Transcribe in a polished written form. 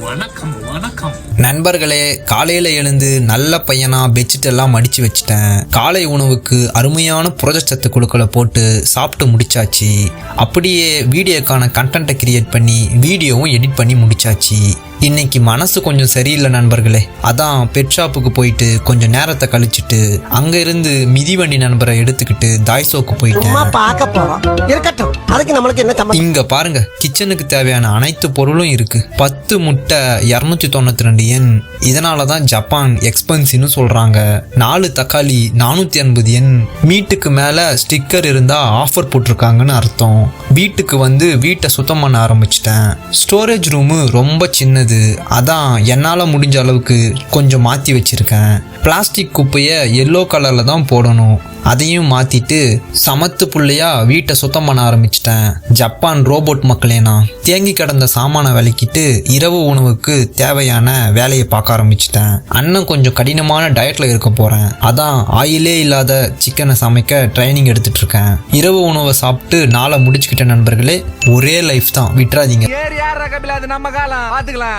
வணக்கம் வணக்கம் நண்பர்களே, காலையில எழுந்து நல்ல பையனா பெட்ஷீட் எல்லாம் மடிச்சு வச்சுட்டேன். காலை உணவுக்கு அருமையான புரதச்சத்து குழுக்களை போட்டு சாப்பிட்டு முடிச்சாச்சு. அப்படியே வீடியோக்கான கண்டென்ட்டை கிரியேட் பண்ணி வீடியோவும் எடிட் பண்ணி முடிச்சாச்சு. இன்னைக்கு மனசு கொஞ்சம் சரியில்லை நண்பர்களே. அதான் பெட் ஷாப்புக்கு போயிட்டு கொஞ்சம் நேரத்தை கழிச்சிட்டு அங்க இருந்து மிதிவண்டி நண்பரை எடுத்துக்கிட்டு தாய்சோக்கு போயிட்டேன். இங்க பாருங்க, கிச்சனுக்கு தேவையான அனைத்து பொருளும் இருக்கு. 10 முட்டை 292 yen. இதனாலதான் ஜப்பான் எக்ஸ்பென்சிவ்னு சொல்றாங்க. 4 தக்காளி 480 yen. மீட்டுக்கு மேல ஸ்டிக்கர் இருந்தா ஆஃபர் போட்டிருக்காங்கன்னு அர்த்தம். வீட்டுக்கு வந்து வீட்டை சுத்தம் பண்ண ஆரம்பிச்சிட்டேன். ஸ்டோரேஜ் ரூமு ரொம்ப சின்னது. அதான் என்னால முடிஞ்ச அளவுக்கு கொஞ்சம் மாத்தி வச்சிருக்கேன். பிளாஸ்டிக் குப்பையை எல்லோ கலர்ல தான் போடணும். அதையும் மாத்திட்டு சமத்து புள்ளையா வீட்டை சுத்தம் பண்ண ஆரம்பிச்சிட்டேன். ஜப்பான் ரோபோட் மக்களேனா. தேங்கி கிடந்த சாமான விளக்கிட்டு இரவு உணவுக்கு தேவையான வேலையை பார்க்க ஆரம்பிச்சிட்டேன். அண்ணன் கொஞ்சம் கடினமான டயட்ல இருக்க போறேன். அதான் ஆயிலே இல்லாத சிக்கனை சமைக்க ட்ரைனிங் எடுத்துட்டு இருக்கேன். இரவு உணவை சாப்பிட்டு நாளை முடிச்சுக்கிட்ட நண்பர்களே. ஒரே லைஃப் தான், விட்டுறாதீங்க. நம்ம காலம் பாத்துக்கலாம்.